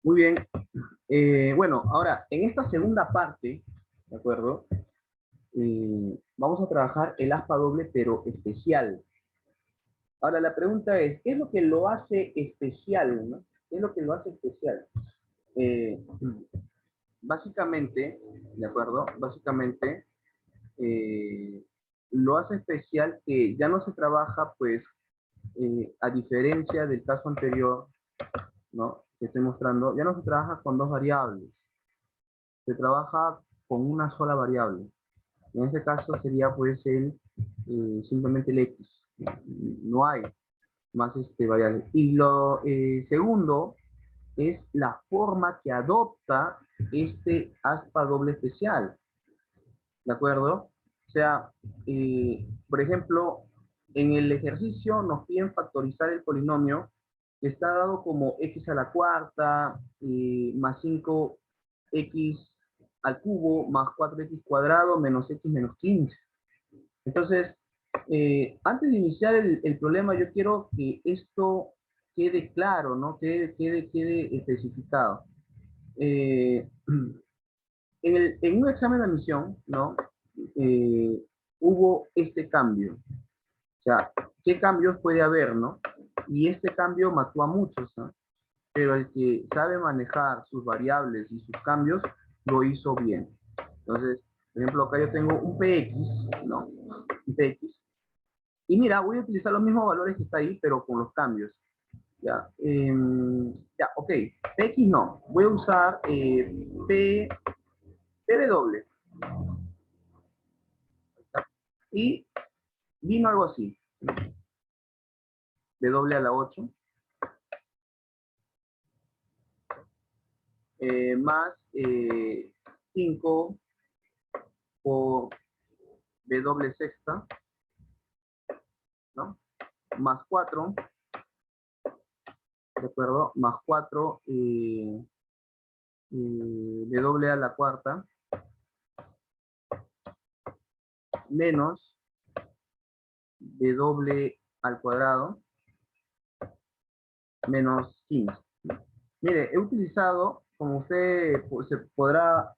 Muy bien. Bueno, ahora, en esta segunda parte, ¿de acuerdo? Vamos a trabajar el aspa doble, pero especial. Ahora, la pregunta es, ¿qué es lo que lo hace especial, no? ¿Qué es lo que lo hace especial? Eh, Básicamente, ¿de acuerdo? Básicamente, eh, lo hace especial que ya no se trabaja, pues, a diferencia del caso anterior, ¿no? Que estoy mostrando, ya no se trabaja con dos variables, se trabaja con una sola variable. En este caso sería, pues, simplemente el x. No hay más variables. Y lo segundo es la forma que adopta este aspa doble especial. ¿De acuerdo? O sea, por ejemplo, en el ejercicio nos piden factorizar el polinomio que está dado como x a la cuarta más 5x al cubo más 4x cuadrado menos x menos 15. Entonces, antes de iniciar el problema, yo quiero que esto quede claro, ¿no? Quede especificado. Eh, en un examen de admisión, ¿no? Eh, Hubo este cambio. O sea, ¿qué cambios puede haber, no? Y este cambio mató a muchos, ¿no? Pero el que sabe manejar sus variables y sus cambios, lo hizo bien. Entonces, por ejemplo, acá yo tengo un px, ¿no? Un px. Y mira, voy a utilizar los mismos valores que está ahí, pero con los cambios. Ya, ya, ok. Px no. Voy a usar pw. Y vino algo así. W a la 8 más 5 por W sexta, ¿no? Más 4, ¿de acuerdo? Más 4 W a la cuarta, menos W al cuadrado, menos 15. Mire, he utilizado, como usted se podrá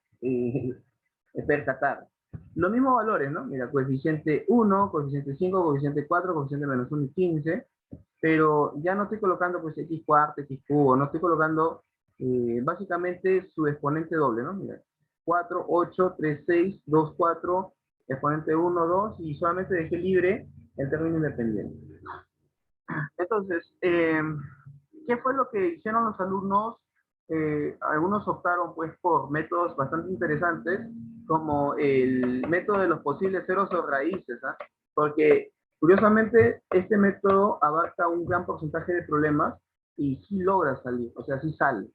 percatar, los mismos valores, ¿no? Mira, coeficiente 1, coeficiente 5, coeficiente 4, coeficiente menos 1 y 15, pero ya no estoy colocando pues x cuarto, x cubo, no estoy colocando básicamente su exponente doble, ¿no? Mira, 4, 8, 3, 6, 2, 4, exponente 1, 2, y solamente dejé libre el término independiente. Entonces, ¿qué fue lo que hicieron los alumnos? Algunos optaron pues por métodos bastante interesantes, como el método de los posibles ceros o raíces, ¿ah? Porque curiosamente este método abarca un gran porcentaje de problemas y sí logra salir, o sea, sí sale,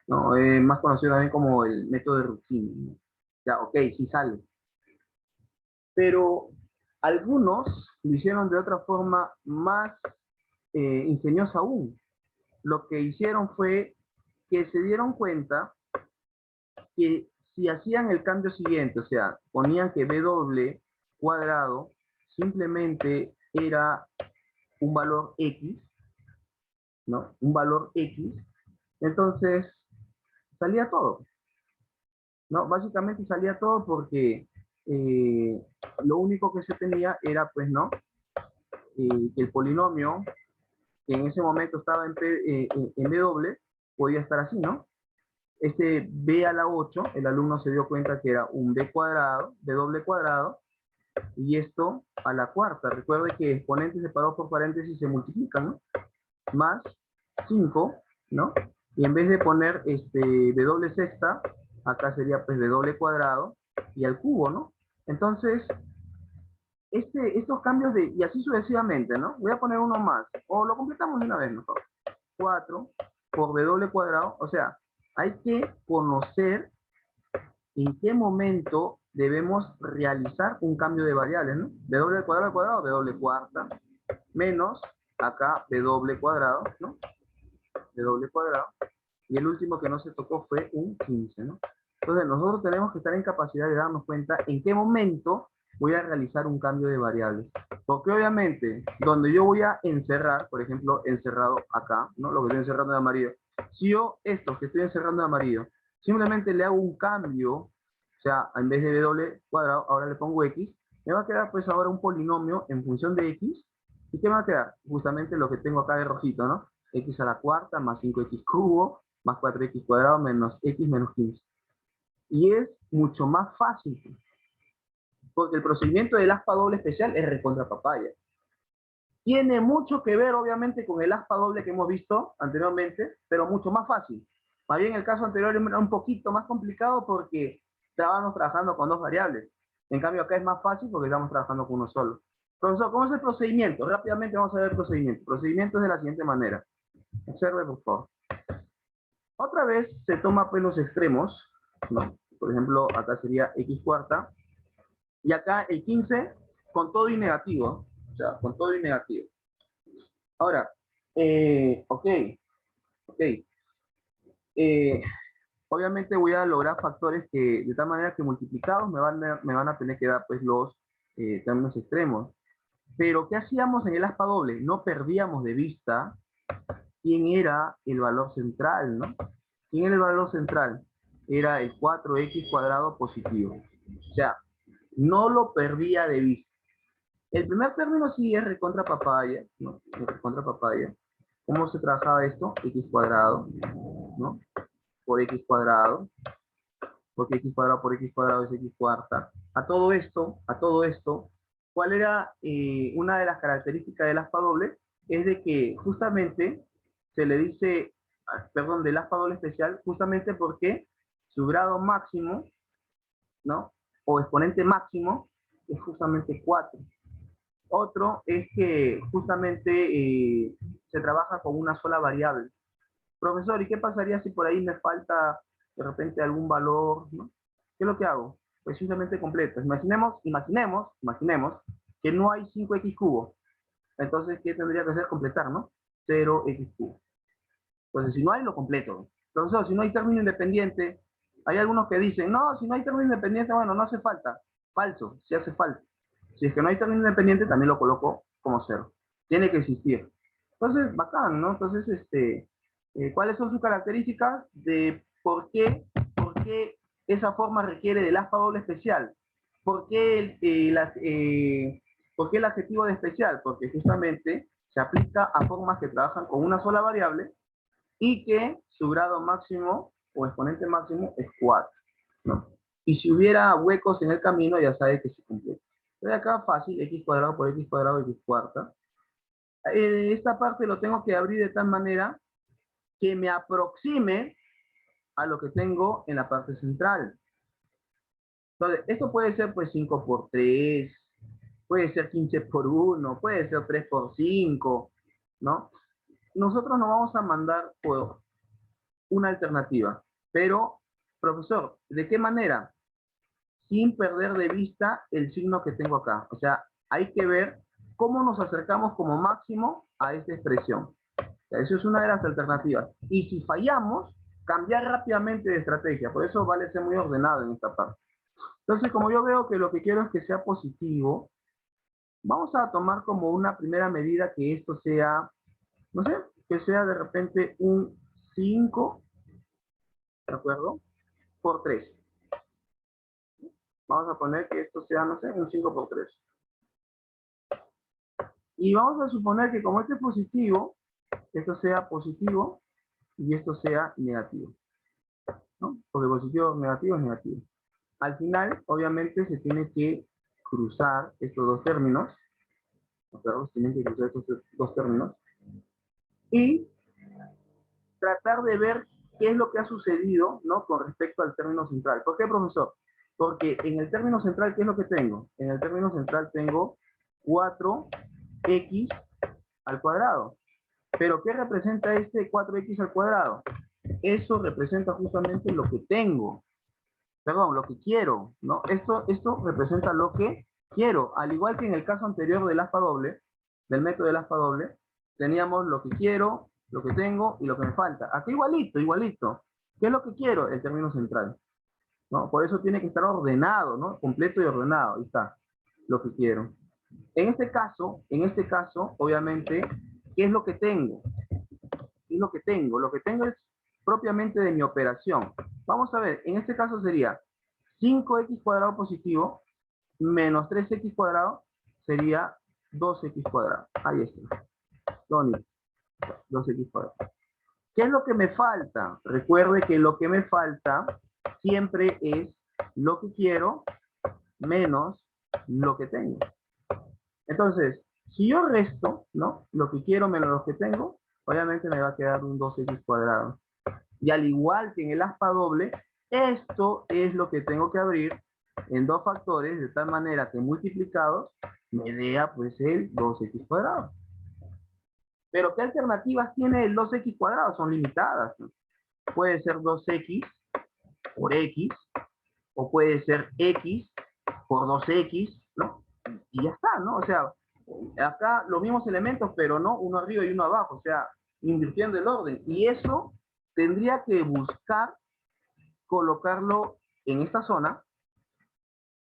¿no? Más conocido también como el método de Ruffini, ¿no? Ya, ok, sí sale. Pero algunos lo hicieron de otra forma más ingeniosa aún. Lo que hicieron fue que se dieron cuenta que si hacían el cambio siguiente, o sea, ponían que W cuadrado simplemente era un valor X, ¿no? Un valor X, entonces salía todo, ¿no? Básicamente salía todo porque lo único que se tenía era, pues, ¿no? Que el polinomio que en ese momento estaba en W podía estar así, ¿no? Este b a la 8, el alumno se dio cuenta que era un b cuadrado, b doble cuadrado, y esto a la cuarta. Recuerde que exponentes separados por paréntesis se multiplican, ¿no? Más 5, ¿no? Y en vez de poner b doble sexta, acá sería pues b doble cuadrado y al cubo, ¿no? Entonces, estos cambios y así sucesivamente, ¿no? Voy a poner uno más, o lo completamos de una vez mejor. 4 por b doble cuadrado, o sea, hay que conocer en qué momento debemos realizar un cambio de variables, ¿no? B doble cuadrado al cuadrado, B doble cuarta, menos acá B doble cuadrado, ¿no? B doble cuadrado. Y el último que no se tocó fue un 15, ¿no? Entonces nosotros tenemos que estar en capacidad de darnos cuenta en qué momento voy a realizar un cambio de variables. Porque obviamente, donde yo voy a encerrar, por ejemplo, encerrado acá, ¿no? Lo que estoy encerrando de amarillo. Si yo, esto que estoy encerrando de amarillo, simplemente le hago un cambio, o sea, en vez de w cuadrado, ahora le pongo x, me va a quedar pues ahora un polinomio en función de x. ¿Y qué me va a quedar? Justamente lo que tengo acá de rojito, ¿no? X a la cuarta más 5x cubo más 4x cuadrado menos x menos 15. Y es mucho más fácil, porque el procedimiento del aspa doble especial es recontra papaya. Tiene mucho que ver, obviamente, con el aspa doble que hemos visto anteriormente, pero mucho más fácil. Más bien, el caso anterior era un poquito más complicado porque estábamos trabajando con dos variables. En cambio, acá es más fácil porque estamos trabajando con uno solo. Profesor, ¿cómo es el procedimiento? Rápidamente vamos a ver el procedimiento. El procedimiento es de la siguiente manera. Observe, por favor. Otra vez se toma pues los extremos, ¿no? Por ejemplo, acá sería x cuarta, y acá el 15 con todo y negativo, o sea, con todo y negativo. Ahora, ok, eh, obviamente voy a lograr factores que de tal manera que multiplicados me van a tener que dar pues los términos extremos. Pero ¿qué hacíamos en el aspa doble? No perdíamos de vista quién era el valor central, ¿no? ¿Quién era el valor central? Era el 4x cuadrado positivo. O sea, no lo perdía de vista. El primer término sí es recontra papaya, ¿no? Recontra papaya. ¿Cómo se trabajaba esto? X cuadrado, ¿no? Por x cuadrado, porque x cuadrado por x cuadrado es x cuarta. A todo esto, ¿cuál era una de las características del aspa doble? Es de que justamente se le dice, perdón, del aspa doble especial, justamente porque su grado máximo, ¿no? O exponente máximo es justamente 4. Otro es que justamente se trabaja con una sola variable. Profesor, ¿y qué pasaría si por ahí me falta de repente algún valor, ¿no? ¿Qué es lo que hago? Pues simplemente completo. Imaginemos que no hay 5x cubo. Entonces, ¿qué tendría que hacer? Completar, ¿no? 0x cubo. Entonces, si no hay, lo completo. Profesor, si no hay término independiente, hay algunos que dicen, no, si no hay término independiente, bueno, no hace falta. Falso, sí hace falta. Si es que no hay término independiente, también lo coloco como 0. Tiene que existir. Entonces, bacán, ¿no? Entonces, ¿cuáles son sus características de por qué esa forma requiere del aspa doble especial? ¿Por qué ¿por qué el adjetivo de especial? Porque justamente se aplica a formas que trabajan con una sola variable y que su grado máximo o exponente máximo es 4, ¿no? Y si hubiera huecos en el camino, ya sabe que se completa. Entonces acá fácil, x cuadrado por x cuadrado, x cuarta. Esta parte lo tengo que abrir de tal manera que me aproxime a lo que tengo en la parte central. Entonces, esto puede ser pues 5 por 3, puede ser 15 por 1, puede ser 3 por 5, ¿no? Nosotros nos vamos a mandar por una alternativa, pero, profesor, ¿de qué manera? Sin perder de vista el signo que tengo acá. O sea, hay que ver cómo nos acercamos como máximo a esta expresión. Eso es una de las alternativas. Y si fallamos, cambiar rápidamente de estrategia. Por eso vale ser muy ordenado en esta parte. Entonces, como yo veo que lo que quiero es que sea positivo, vamos a tomar como una primera medida que esto sea, no sé, que sea de repente un 5, ¿de acuerdo? Por 3. Vamos a poner que esto sea, no sé, un 5 por 3. Y vamos a suponer que como este es positivo, esto sea positivo y esto sea negativo, ¿no? Porque positivo, negativo es negativo. Al final, obviamente, se tiene que cruzar estos dos términos, ¿no? Se tienen que cruzar estos dos términos y tratar de ver qué es lo que ha sucedido, ¿no? Con respecto al término central. ¿Por qué, profesor? Porque en el término central, ¿qué es lo que tengo? En el término central tengo 4x al cuadrado. ¿Pero qué representa este 4x al cuadrado? Eso representa justamente lo que tengo. Perdón, lo que quiero, ¿no? Esto representa lo que quiero. Al igual que en el caso anterior del aspa doble, del método del aspa doble, teníamos lo que quiero, lo que tengo y lo que me falta. Aquí igualito, igualito. ¿Qué es lo que quiero? El término central, ¿no? Por eso tiene que estar ordenado, ¿no? Completo y ordenado. Ahí está, lo que quiero. En este caso, obviamente, ¿qué es lo que tengo? ¿Qué es lo que tengo? Lo que tengo es propiamente de mi operación. Vamos a ver, en este caso sería 5x cuadrado positivo menos 3x cuadrado sería 2x cuadrado. Ahí está. Tony, 2x cuadrado. ¿Qué es lo que me falta? Recuerde que lo que me falta siempre es lo que quiero menos lo que tengo. Entonces, si yo resto, ¿no? Lo que quiero menos lo que tengo, obviamente me va a quedar un 2x cuadrado. Y al igual que en el aspa doble, esto es lo que tengo que abrir en dos factores, de tal manera que multiplicados me dé pues el 2x cuadrado. Pero ¿qué alternativas tiene el 2x cuadrado? Son limitadas, ¿no? Puede ser 2x por x, o puede ser x por 2x, ¿no? Y ya está, ¿no? O sea, acá los mismos elementos, pero no uno arriba y uno abajo, o sea, invirtiendo el orden. Y eso tendría que buscar colocarlo en esta zona.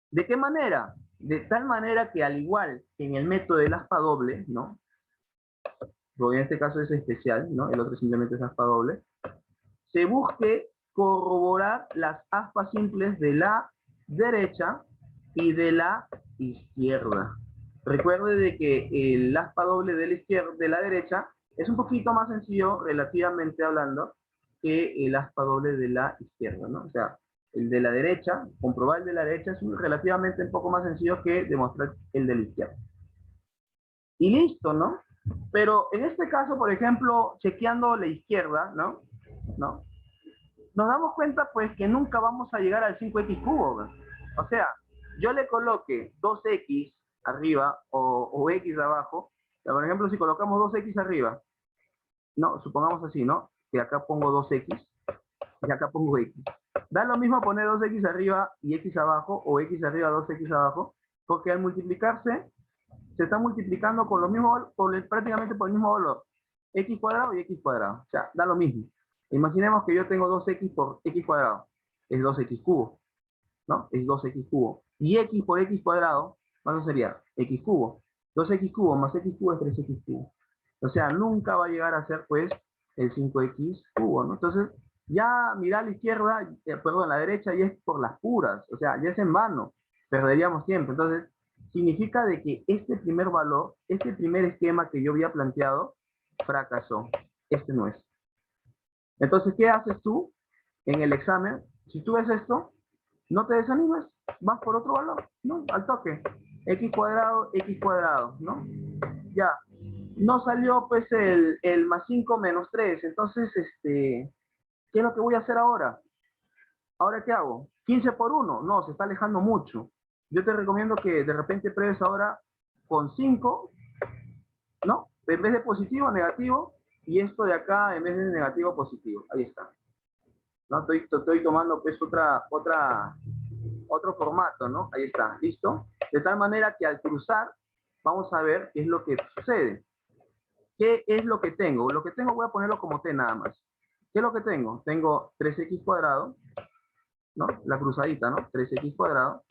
¿De qué manera? De tal manera que al igual que en el método del aspa doble, ¿no? Porque en este caso es especial, ¿no? El otro simplemente es aspa doble. Se busque corroborar las aspas simples de la derecha y de la izquierda. Recuerde de que el aspa doble de la izquierda, de la derecha, es un poquito más sencillo, relativamente hablando, que el aspa doble de la izquierda, ¿no? O sea, el de la derecha, comprobar el de la derecha es relativamente un poco más sencillo que demostrar el de la izquierda. Y listo, ¿no? Pero en este caso, por ejemplo, chequeando la izquierda, ¿no? ¿No? Nos damos cuenta pues que nunca vamos a llegar al 5x cubo. ¿No? O sea, yo le coloque 2x arriba o x abajo. O sea, por ejemplo, si colocamos 2x arriba, no, supongamos así, ¿no? Que acá pongo 2x y acá pongo x. Da lo mismo poner 2x arriba y x abajo, o x arriba, 2x abajo, porque al multiplicarse, se está multiplicando con lo mismo, prácticamente por el mismo valor. X cuadrado y x cuadrado. O sea, da lo mismo. Imaginemos que yo tengo 2x por x cuadrado. Es 2x cubo, ¿no? Es 2x cubo. Y x por x cuadrado, ¿cuánto sería? X cubo. 2x cubo más x cubo es 3x cubo. O sea, nunca va a llegar a ser, pues, el 5x cubo, ¿no? Entonces, ya mirar a la izquierda, perdón, a la derecha, ya es por las puras. O sea, ya es en vano. Perderíamos tiempo. Entonces, significa de que este primer valor, este primer esquema que yo había planteado, fracasó. Este no es. Entonces, ¿qué haces tú en el examen? Si tú ves esto, no te desanimes, vas por otro valor, ¿no? Al toque. X cuadrado, ¿no? Ya. No salió pues el más 5 menos 3. Entonces, ¿qué es lo que voy a hacer ahora? ¿Ahora qué hago? 15 por 1. No, se está alejando mucho. Yo te recomiendo que de repente pruebes ahora con 5, ¿no? En vez de positivo, negativo. Y esto de acá en vez de negativo, positivo. Ahí está. ¿No? Estoy tomando pues otro formato, ¿no? Ahí está, ¿listo? De tal manera que al cruzar, vamos a ver qué es lo que sucede. ¿Qué es lo que tengo? Lo que tengo voy a ponerlo como T nada más. ¿Qué es lo que tengo? Tengo 3x cuadrado, ¿no? La cruzadita, ¿no? 3x cuadrado.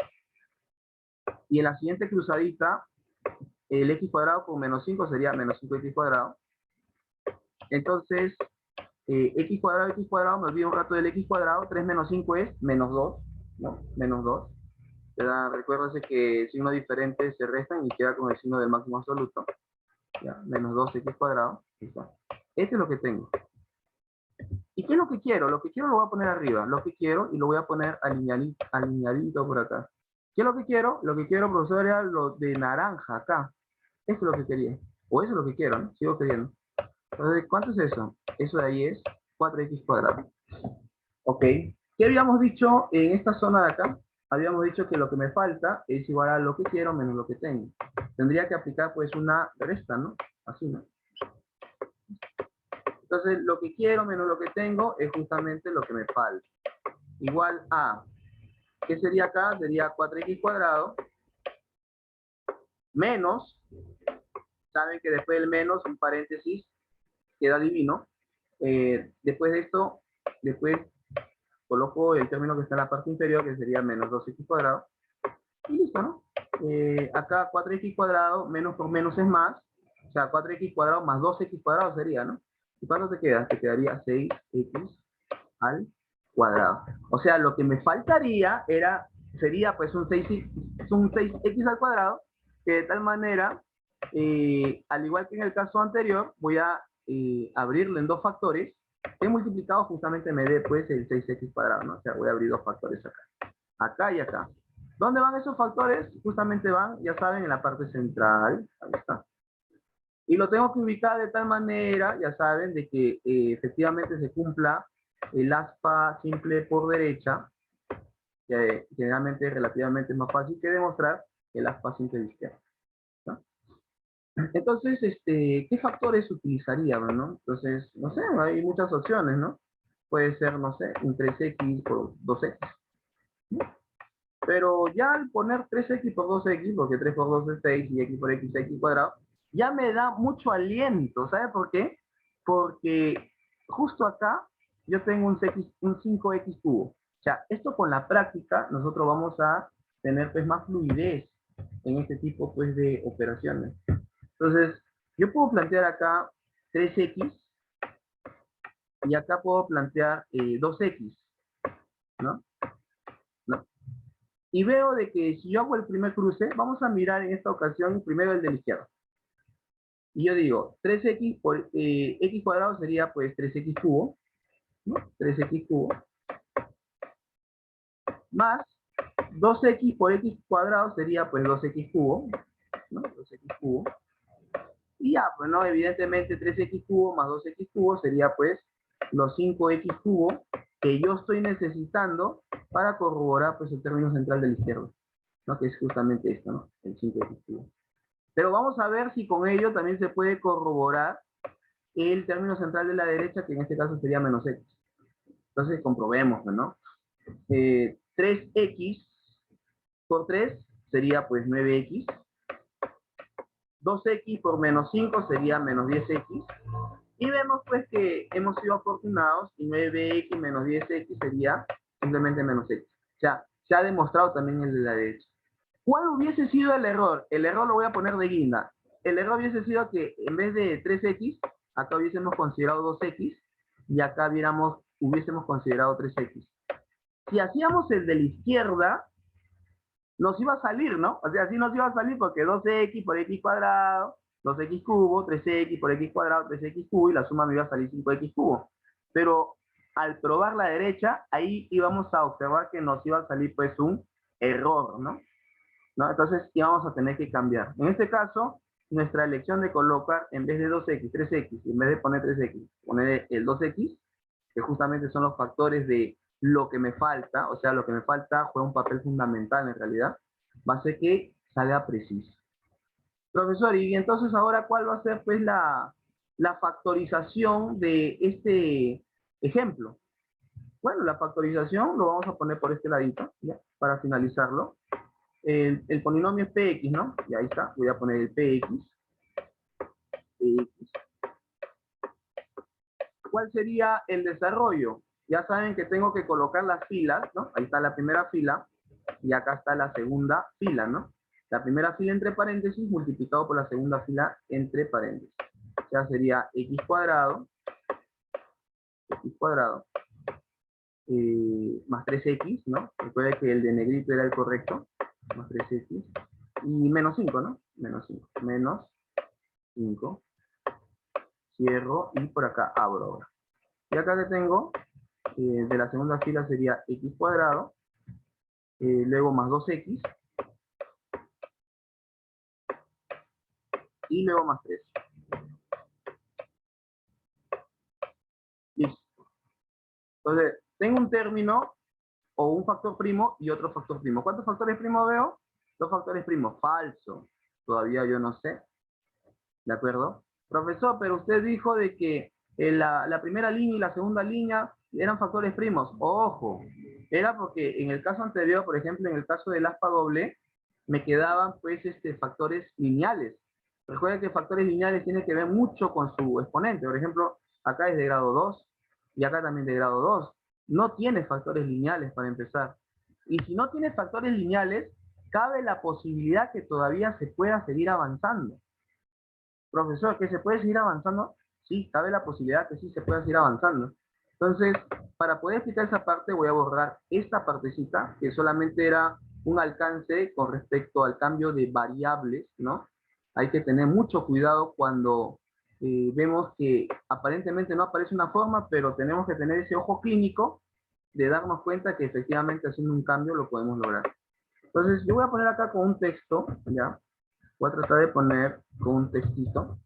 Y en la siguiente cruzadita, el x cuadrado con menos 5 sería menos 5x cuadrado. Entonces, x cuadrado, me olvido un rato del x cuadrado, 3 menos 5 es menos 2, ¿no? Menos 2. Recuérdense que signos diferentes se restan y queda con el signo del máximo absoluto. ¿Ya? Menos 2x cuadrado. Listo. Este es lo que tengo. ¿Y qué es lo que quiero? Lo que quiero lo voy a poner arriba. Lo que quiero y lo voy a poner alineadito por acá. ¿Qué es lo que quiero? Lo que quiero, profesor, era lo de naranja acá. Eso es lo que quería. O eso es lo que quiero, ¿no? Sigo queriendo. Entonces, ¿cuánto es eso? Eso de ahí es 4x cuadrado. Ok. ¿Qué habíamos dicho en esta zona de acá? Habíamos dicho que lo que me falta es igual a lo que quiero menos lo que tengo. Tendría que aplicar pues una resta, ¿no? Así, ¿no? Entonces, lo que quiero menos lo que tengo es justamente lo que me falta. Igual a, ¿qué sería acá? Sería 4x cuadrado menos, saben que después del menos, un paréntesis, queda divino. Después de esto, después coloco el término que está en la parte inferior, que sería menos 2x cuadrado. Y listo, ¿no? acá 4x cuadrado menos por menos es más, o sea, 4x cuadrado más 2x cuadrado sería, ¿no? ¿Y cuánto te queda? Te quedaría 6x al cuadrado. O sea, lo que me faltaría sería pues un 6x al cuadrado, que de tal manera, al igual que en el caso anterior, voy a abrirlo en dos factores, que multiplicado justamente me dé pues el 6x cuadrado, ¿no? O sea, voy a abrir dos factores acá y acá. ¿Dónde van esos factores? Justamente van, ya saben, en la parte central. Ahí está. Y lo tengo que ubicar de tal manera, ya saben, de que efectivamente se cumpla el aspa simple por derecha, que generalmente relativamente es más fácil que demostrar el aspa simple de izquierda, ¿no? Entonces, ¿qué factores utilizaríamos, no? Entonces, no sé, hay muchas opciones, ¿no? Puede ser, no sé, un 3x por 2x, ¿no? Pero ya al poner 3x por 2x, porque 3 por 2 es 6 y x por x es x cuadrado, ya me da mucho aliento. ¿Sabe por qué? Porque justo acá yo tengo un 5x cubo. O sea, esto con la práctica nosotros vamos a tener pues más fluidez en este tipo pues de operaciones. Entonces, yo puedo plantear acá 3x y acá puedo plantear 2x, ¿no? ¿no? Y veo de que si yo hago el primer cruce, vamos a mirar en esta ocasión primero el de la izquierda. Y yo digo, 3x por x cuadrado sería pues 3x cubo, ¿no? 3x cubo, más 2x por x cuadrado sería pues 2x cubo, ¿no? 2x cubo. Y ya, pues no, evidentemente 3x cubo más 2x cubo sería pues los 5x cubo que yo estoy necesitando para corroborar pues el término central de la izquierda, ¿no? Que es justamente esto, ¿no? El 5x cubo. Pero vamos a ver si con ello también se puede corroborar el término central de la derecha, que en este caso sería menos x. Entonces comprobemos, ¿no? 3x por 3 sería pues 9x. 2x por menos 5 sería menos 10x. Y vemos pues que hemos sido afortunados y 9x menos 10x sería simplemente menos x. O sea, se ha demostrado también el de la derecha. ¿Cuál hubiese sido el error? El error lo voy a poner de guinda. El error hubiese sido que en vez de 3x, acá hubiésemos considerado 2x y acá hubiésemos considerado 3x. Si hacíamos el de la izquierda, nos iba a salir, ¿no? O sea, así nos iba a salir porque 2x por x cuadrado, 2x cubo, 3x por x cuadrado, 3x cubo, y la suma me iba a salir 5x cubo. Pero al probar la derecha, ahí íbamos a observar que nos iba a salir pues un error, ¿no? Entonces íbamos a tener que cambiar. En este caso, nuestra elección de colocar en vez de 2x, 3x, y en vez de poner 3x, poner el 2x, que justamente son los factores de lo que me falta, o sea, lo que me falta juega un papel fundamental en realidad, va a ser que salga preciso. Profesor, y entonces ahora, ¿cuál va a ser pues la factorización de este ejemplo? Bueno, la factorización lo vamos a poner por este ladito, ¿ya? Para finalizarlo. El polinomio es px, ¿no? Y ahí está, voy a poner el px. ¿Cuál sería el desarrollo? Ya saben que tengo que colocar las filas, ¿no? Ahí está la primera fila y acá está la segunda fila, ¿no? La primera fila entre paréntesis multiplicado por la segunda fila entre paréntesis. O sea, sería x cuadrado más 3x, ¿no? Recuerda que el de negrito era el correcto, más 3x, y menos 5, ¿no? Menos 5, menos 5, cierro y por acá abro ahora. Y acá que tengo, de la segunda fila sería x cuadrado, luego más 2x, y luego más 3. Listo. Entonces, tengo un término o un factor primo y otro factor primo. ¿Cuántos factores primos veo? Dos factores primos. Falso. Todavía yo no sé. ¿De acuerdo? Profesor, pero usted dijo de que la primera línea y la segunda línea eran factores primos. Ojo, era porque en el caso anterior, por ejemplo, en el caso del aspa doble, me quedaban pues factores lineales. Recuerden que factores lineales tienen que ver mucho con su exponente. Por ejemplo, acá es de grado 2 y acá también de grado 2. No tiene factores lineales para empezar. Y si no tiene factores lineales, cabe la posibilidad que todavía se pueda seguir avanzando. Profesor, ¿que se puede seguir avanzando? Sí, cabe la posibilidad que sí se pueda seguir avanzando. Entonces, para poder explicar esa parte, voy a borrar esta partecita, que solamente era un alcance con respecto al cambio de variables, ¿no? Hay que tener mucho cuidado cuando vemos que aparentemente no aparece una forma, pero tenemos que tener ese ojo clínico de darnos cuenta que efectivamente haciendo un cambio lo podemos lograr. Entonces, yo voy a poner acá con un texto, ¿ya? Voy a tratar de poner con un textito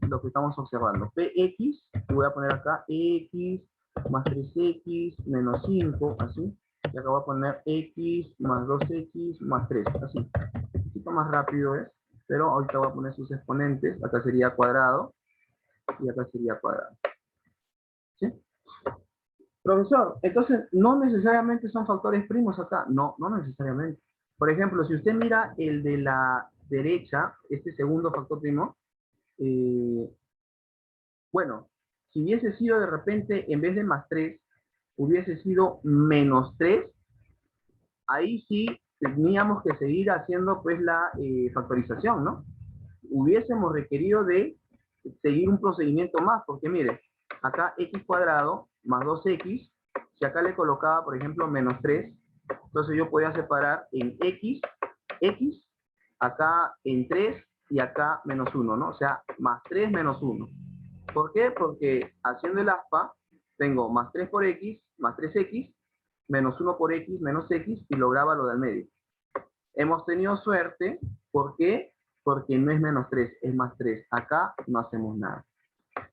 lo que estamos observando. Px, y voy a poner acá x más 3x menos 5, así. Y acá voy a poner x más 2x más 3, así. Un poquito más rápido es, pero ahorita voy a poner sus exponentes. Acá sería cuadrado y acá sería cuadrado. ¿Sí? Profesor, entonces no necesariamente son factores primos acá. No, no necesariamente. Por ejemplo, si usted mira el de la derecha, este segundo factor primo, eh, bueno, si hubiese sido de repente, en vez de más 3 hubiese sido menos 3, ahí sí teníamos que seguir haciendo pues la factorización, ¿no? Hubiésemos requerido de seguir un procedimiento más, porque mire, acá x cuadrado más 2x, si acá le colocaba, por ejemplo, menos 3, entonces yo podía separar en x, acá en 3 y acá menos 1, ¿no? O sea, más 3 menos 1. ¿Por qué? Porque haciendo el aspa, tengo más 3 por x, más 3x, menos 1 por x, menos x, y lograba lo del medio. Hemos tenido suerte, ¿por qué? Porque no es menos 3, es más 3. Acá no hacemos nada.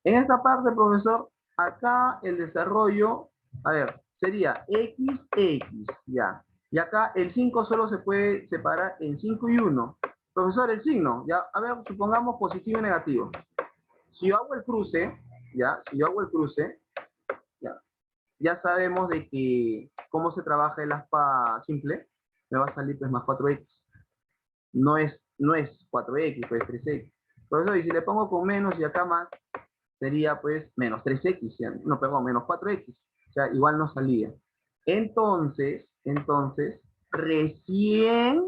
En esta parte, profesor, acá el desarrollo, a ver, sería x, ya. Y acá el 5 solo se puede separar en 5 y 1. Profesor, el signo, ya, a ver, supongamos positivo y negativo. Si yo hago el cruce, ya, si yo hago el cruce, ya sabemos de que cómo se trabaja el aspa simple, me va a salir pues más 4x. No es 4x, pues 3x. Por eso, y si le pongo con menos y acá más, sería pues menos 3x, no, perdón, menos 4x. O sea, igual no salía. Entonces, recién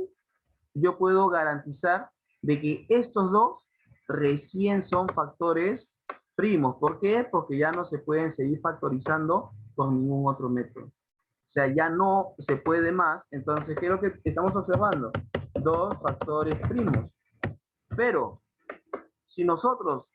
yo puedo garantizar de que estos dos recién son factores primos. ¿Por qué? Porque ya no se pueden seguir factorizando con ningún otro método. O sea, ya no se puede más. Entonces, ¿qué es lo que estamos observando? Dos factores primos. Pero, si nosotros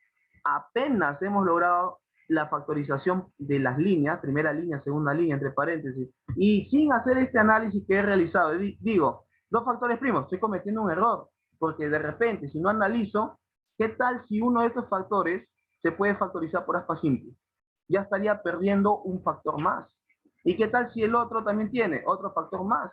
apenas hemos logrado la factorización de las líneas, primera línea, segunda línea, entre paréntesis, y sin hacer este análisis que he realizado, digo, dos factores primos, estoy cometiendo un error, porque de repente, si no analizo, ¿qué tal si uno de estos factores se puede factorizar por aspa simple? Ya estaría perdiendo un factor más. ¿Y qué tal si el otro también tiene otro factor más?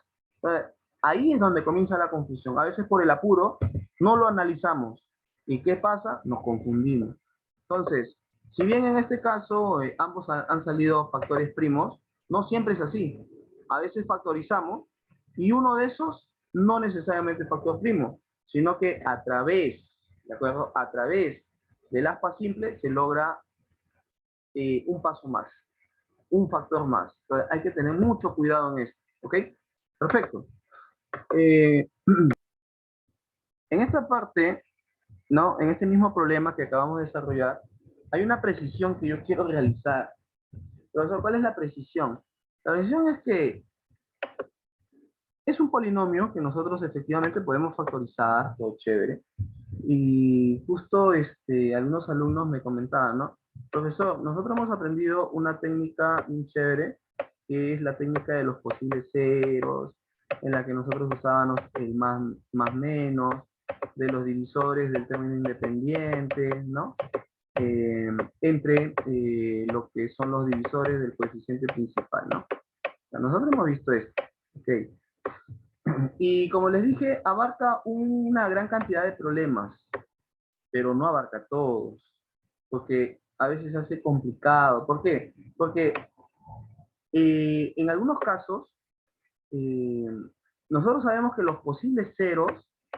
Ahí es donde comienza la confusión. A veces por el apuro no lo analizamos. ¿Y qué pasa? Nos confundimos. Entonces, si bien en este caso ambos han salido factores primos, no siempre es así. A veces factorizamos y uno de esos no necesariamente es factor primo, sino que a través, ¿de acuerdo? A través del aspa simple se logra un paso más, un factor más. Entonces, hay que tener mucho cuidado en esto, ¿ok? Perfecto. En esta parte, ¿no? En este mismo problema que acabamos de desarrollar, hay una precisión que yo quiero realizar. Profesor, ¿cuál es la precisión? La precisión es que es un polinomio que nosotros efectivamente podemos factorizar, todo chévere. Y justo algunos alumnos me comentaban, ¿no? Profesor, nosotros hemos aprendido una técnica muy chévere, que es la técnica de los posibles ceros, en la que nosotros usábamos el más menos, de los divisores del término independiente, ¿no? Entre lo que son los divisores del coeficiente principal, ¿no? O sea, nosotros hemos visto esto, ¿ok? Y como les dije, abarca una gran cantidad de problemas, pero no abarca todos, porque a veces se hace complicado. ¿Por qué? Porque en algunos casos, eh, nosotros sabemos que los posibles ceros,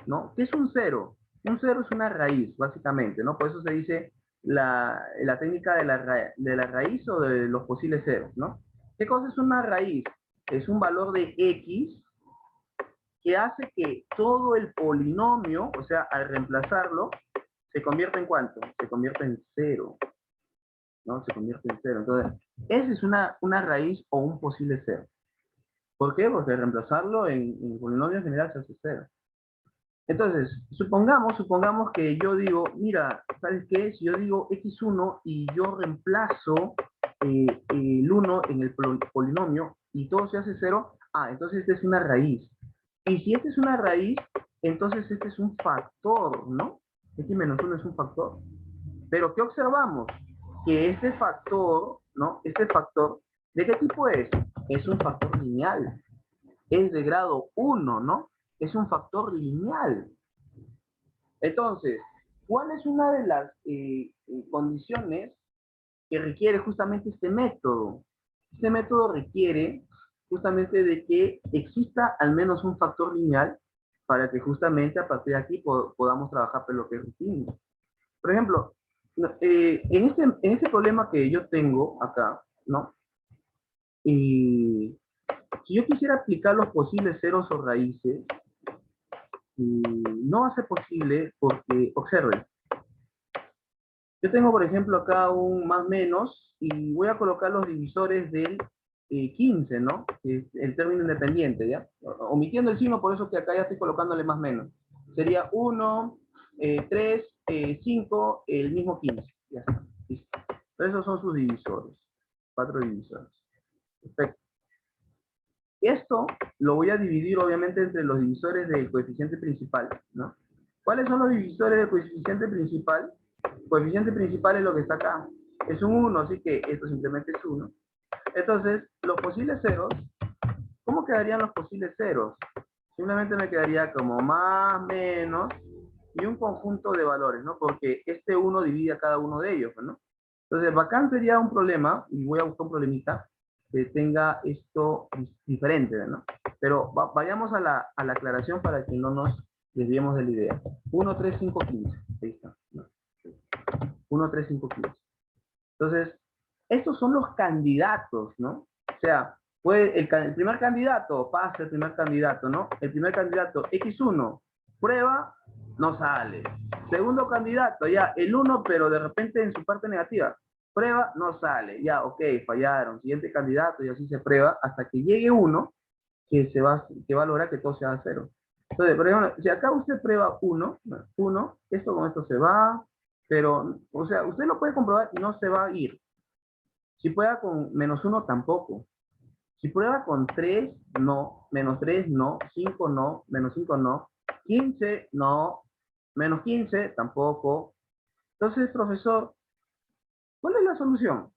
¿no? ¿Qué es un cero? Un cero es una raíz, básicamente, ¿no? Por eso se dice la técnica de la raíz o de los posibles ceros, ¿no? ¿Qué cosa es una raíz? Es un valor de x que hace que todo el polinomio, o sea, al reemplazarlo, se convierta en ¿cuánto? Se convierte en 0, ¿no? Se convierte en 0. Entonces, esa es una raíz o un posible 0. ¿Por qué? Porque reemplazarlo en polinomio general se hace 0. Entonces, supongamos que yo digo, mira, ¿sabes qué? Si yo digo x1 y yo reemplazo el 1 en el polinomio y todo se hace 0, entonces esta es una raíz. Y si esta es una raíz, entonces este es un factor, ¿no? X menos 1 es un factor. Pero ¿qué observamos? Que este factor, ¿no? Este factor, ¿de qué tipo es? Es un factor lineal. Es de grado 1, ¿no? Es un factor lineal. Entonces, ¿cuál es una de las condiciones que requiere justamente este método? Este método requiere justamente de que exista al menos un factor lineal para que justamente a partir de aquí podamos trabajar por lo que es rutino. Por ejemplo, en este problema que yo tengo acá, ¿no? Y si yo quisiera aplicar los posibles ceros o raíces, no va a ser posible porque, observen, yo tengo, por ejemplo, acá un más menos y voy a colocar los divisores del 15, ¿no? Es el término independiente, ¿ya? Omitiendo el signo, por eso que acá ya estoy colocándole más menos. Sería 1, 3, 5, el mismo 15. Ya está. Listo. Esos son sus divisores. 4 divisores. Perfecto. Esto lo voy a dividir, obviamente, entre los divisores del coeficiente principal, ¿no? ¿Cuáles son los divisores del coeficiente principal? Coeficiente principal es lo que está acá. Es un 1, así que esto simplemente es 1. Entonces, los posibles ceros, ¿cómo quedarían los posibles ceros? Simplemente me quedaría como más, menos, y un conjunto de valores, ¿no? Porque este 1 divide a cada uno de ellos, ¿no? Entonces, bacán sería un problema, y voy a buscar un problemita, que tenga esto diferente, ¿no? Pero vayamos a la aclaración para que no nos desviemos de la idea. 1, 3, 5, 15. Ahí está, ¿no? 1, 3, 5, 15. Entonces, estos son los candidatos, ¿no? O sea, puede, el primer candidato, pasa el primer candidato, ¿no? El primer candidato, X1, prueba, no sale. Segundo candidato, ya, el 1, pero de repente en su parte negativa. Prueba, no sale. Ya, ok, fallaron. Siguiente candidato y así se prueba hasta que llegue uno que va a lograr que todo sea 0. Entonces, por ejemplo, si acá usted prueba 1, esto con esto se va, pero, o sea, usted lo puede comprobar y no se va a ir. Si prueba con menos 1, tampoco. Si prueba con 3, no. Menos 3, no. 5, no. Menos 5, no. 15, no. Menos 15, tampoco. Entonces, profesor, ¿cuál es la solución?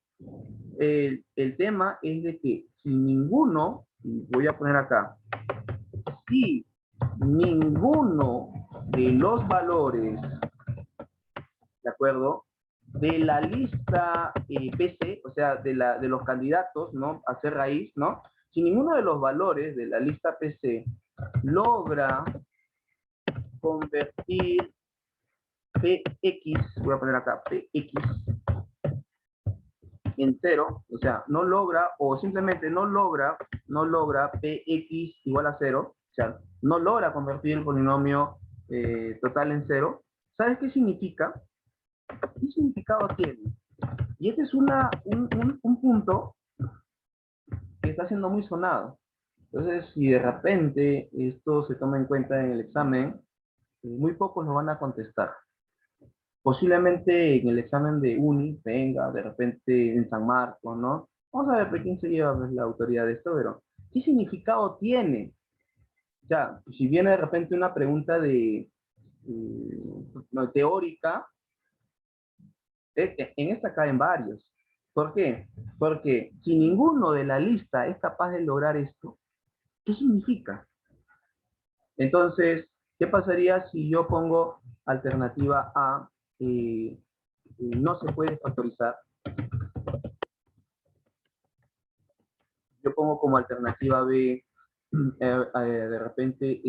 El tema es de que si ninguno, voy a poner acá, si ninguno de los valores, ¿de acuerdo? De la lista PC, o sea, de los candidatos, ¿no? A ser raíz, ¿no? Si ninguno de los valores de la lista PC logra convertir PX, voy a poner acá, PX en 0, o sea, no logra, o simplemente no logra PX igual a 0, o sea, no logra convertir el polinomio total en 0, ¿sabes qué significa? ¿Qué significado tiene? Y este es un punto que está siendo muy sonado. Entonces, si de repente esto se toma en cuenta en el examen, muy pocos lo van a contestar. Posiblemente en el examen de Uni venga, de repente en San Marcos, ¿no? Vamos a ver por quién se lleva pues, la autoridad de esto, pero ¿qué significado tiene? O sea, si viene de repente una pregunta de teórica, en esta caen varios. ¿Por qué? Porque si ninguno de la lista es capaz de lograr esto, ¿qué significa? Entonces, ¿qué pasaría si yo pongo alternativa A, no se puede factorizar? Yo pongo como alternativa B, de repente,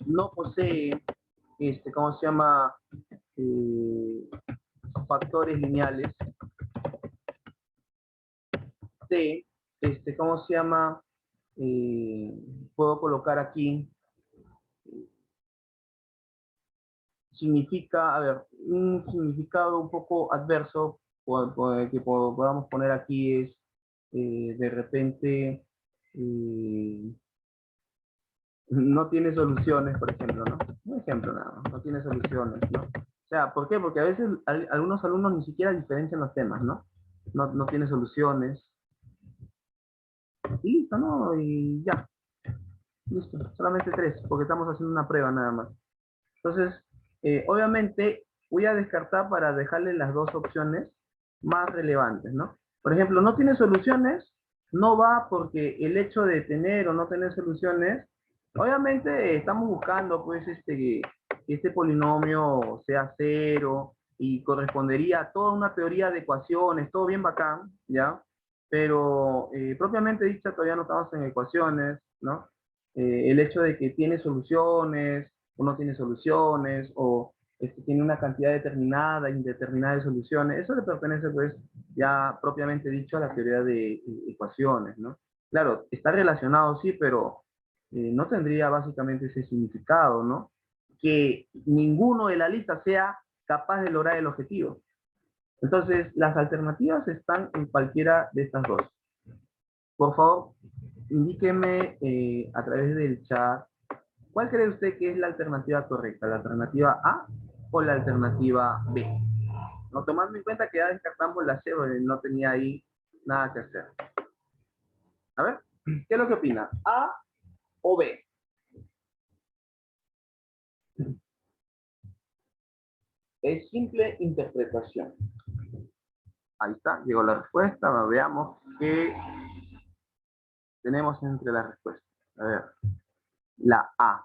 no posee, ¿cómo se llama? Factores lineales. D, ¿cómo se llama? Puedo colocar aquí, significa, a ver, un significado un poco adverso que podamos poner aquí es, de repente, eh, no tiene soluciones, por ejemplo, ¿no? Un ejemplo nada más, no tiene soluciones, ¿no? O sea, ¿por qué? Porque a veces algunos alumnos ni siquiera diferencian los temas, ¿no? No tiene soluciones. Y listo, ¿no? Y ya, listo. Solamente 3, porque estamos haciendo una prueba nada más. Entonces, obviamente, voy a descartar para dejarle las dos opciones más relevantes, ¿no? Por ejemplo, no tiene soluciones, no va porque el hecho de tener o no tener soluciones, obviamente estamos buscando, pues, que este polinomio sea cero y correspondería a toda una teoría de ecuaciones, todo bien bacán, ¿ya? Pero propiamente dicha todavía no estamos en ecuaciones, ¿no? El hecho de que tiene soluciones, o no tiene soluciones, o tiene una cantidad determinada, indeterminada de soluciones, eso le pertenece, pues, ya propiamente dicho a la teoría de ecuaciones, ¿no? Claro, está relacionado, sí, pero no tendría básicamente ese significado, ¿no? Que ninguno de la lista sea capaz de lograr el objetivo. Entonces, las alternativas están en cualquiera de estas dos. Por favor, indíqueme a través del chat, ¿cuál cree usted que es la alternativa correcta? ¿La alternativa A o la alternativa B? No, tomando en cuenta que ya descartamos la C, porque no tenía ahí nada que hacer. A ver, ¿qué es lo que opina? ¿A o B? Es simple interpretación. Ahí está, llegó la respuesta. Veamos qué tenemos entre las respuestas. A ver, la A.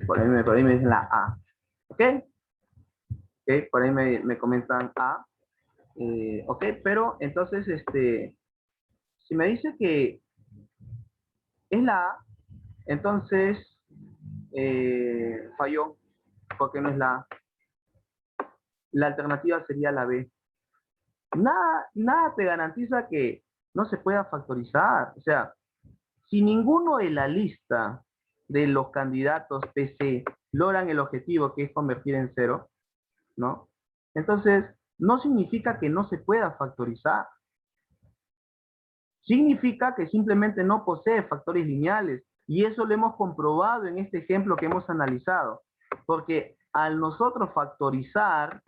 Por ahí me dicen la A. ¿Ok? Ok, por ahí me comentan A. Ok, pero entonces, si me dice que es la A, entonces falló, porque no es la A. La alternativa sería la B. Nada te garantiza que no se pueda factorizar. O sea, si ninguno de la lista de los candidatos PC logran el objetivo que es convertir en cero, ¿no? Entonces, no significa que no se pueda factorizar. Significa que simplemente no posee factores lineales. Y eso lo hemos comprobado en este ejemplo que hemos analizado. Porque al nosotros factorizar,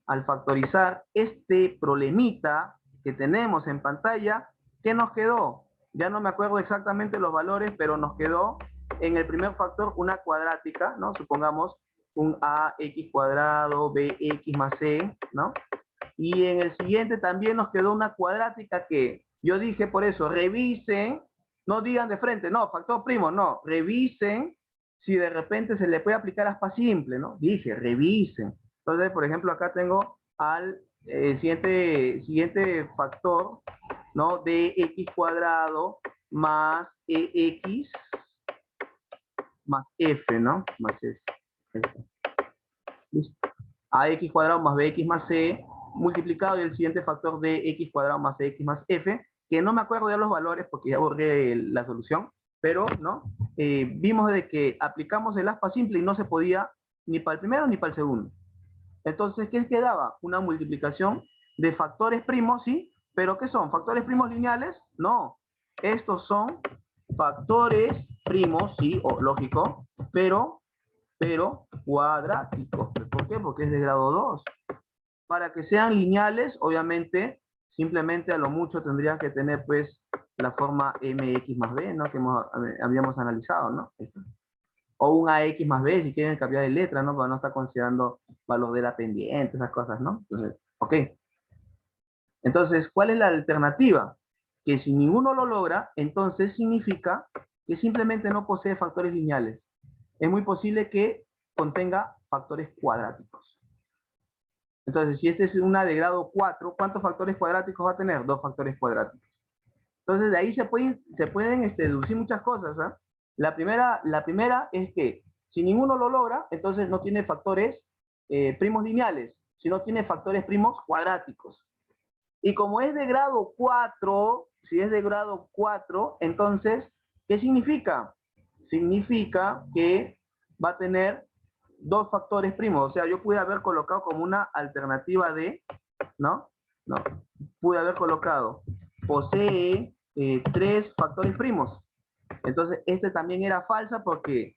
al factorizar este problemita que tenemos en pantalla, ¿qué nos quedó? Ya no me acuerdo exactamente los valores, pero nos quedó en el primer factor una cuadrática, ¿no? Supongamos un ax cuadrado bx más c, ¿no? Y en el siguiente también nos quedó una cuadrática que yo dije por eso, revisen, no digan de frente, no, factor primo, no, revisen si de repente se le puede aplicar aspa simple, ¿no? Dije, revisen. Entonces, por ejemplo, acá tengo al siguiente factor, ¿no? De x cuadrado más ex más f, ¿no? Más f. Listo. Ax cuadrado más bx más c multiplicado y el siguiente factor de x cuadrado más x más f, que no me acuerdo de los valores porque ya borré la solución, pero ¿no? Vimos de que aplicamos el aspa simple y no se podía ni para el primero ni para el segundo. Entonces, ¿qué quedaba? Una multiplicación de factores primos, ¿sí? ¿Pero qué son? ¿Factores primos lineales? No. Estos son factores primos, sí, o lógico, pero cuadráticos. ¿Por qué? Porque es de grado 2. Para que sean lineales, obviamente, simplemente a lo mucho tendrían que tener, pues, la forma mx más b, ¿no? Que habíamos analizado, ¿no? O un ax más b, si quieren cambiar de letra, ¿no? Para no estar considerando valor de la pendiente, esas cosas, ¿no? Entonces, ok. Entonces, ¿cuál es la alternativa? Que si ninguno lo logra, entonces significa que simplemente no posee factores lineales. Es muy posible que contenga factores cuadráticos. Entonces, si este es una de grado 4, ¿cuántos factores cuadráticos va a tener? 2 factores cuadráticos. Entonces, de ahí se pueden deducir muchas cosas. ¿Eh? La primera es que si ninguno lo logra, entonces no tiene factores primos lineales, sino tiene factores primos cuadráticos. Y como es de grado 4, si es de grado 4, entonces, ¿qué significa? Significa que va a tener dos factores primos. O sea, yo pude haber colocado como una alternativa de, ¿no? No. Pude haber colocado, posee 3 factores primos. Entonces, este también era falsa porque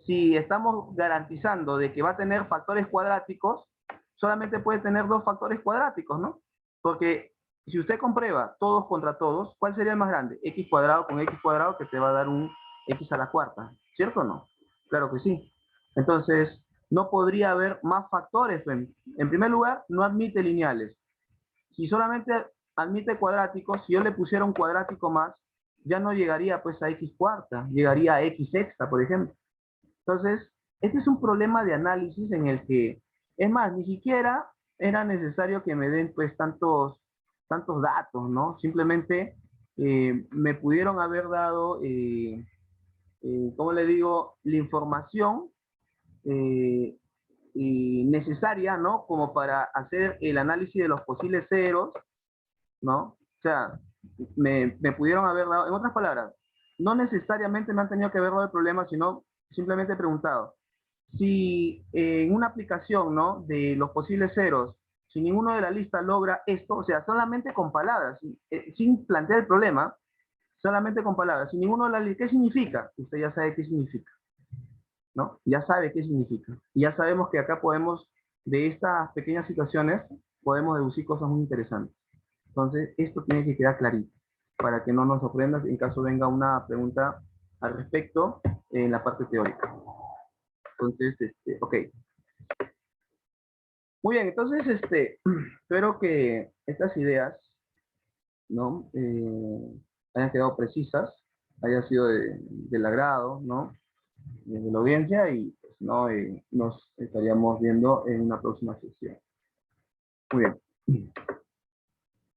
si estamos garantizando de que va a tener factores cuadráticos, solamente puede tener 2 factores cuadráticos, ¿no? Porque si usted comprueba todos contra todos, ¿cuál sería el más grande? X cuadrado con X cuadrado, que te va a dar un X a la cuarta, ¿cierto o no? Claro que sí. Entonces, no podría haber más factores. En primer lugar, no admite lineales. Si solamente admite cuadráticos, si yo le pusiera un cuadrático más, ya no llegaría pues a X cuarta, llegaría a X sexta, por ejemplo. Entonces, este es un problema de análisis en el que, es más, ni siquiera era necesario que me den pues tantos datos, ¿no? Simplemente me pudieron haber dado, ¿cómo le digo?, la información eh, necesaria, ¿no? Como para hacer el análisis de los posibles ceros, ¿no? O sea, me pudieron haber dado, en otras palabras, no necesariamente me han tenido que haber dado el problema, sino simplemente he preguntado, si en una aplicación, ¿no? De los posibles ceros, si ninguno de la lista logra esto, o sea, solamente con palabras, sin plantear el problema, solamente con palabras, si ninguno de la lista, ¿qué significa? Usted ya sabe qué significa, ¿no? Ya sabe qué significa. Y ya sabemos que acá podemos, de estas pequeñas situaciones, podemos deducir cosas muy interesantes. Entonces, esto tiene que quedar clarito, para que no nos sorprendas en caso venga una pregunta al respecto en la parte teórica. Entonces, ok. Muy bien, entonces, espero que estas ideas, ¿no? Hayan quedado precisas, haya sido del agrado, ¿no? De la audiencia y, pues, ¿no? Nos estaríamos viendo en una próxima sesión. Muy bien.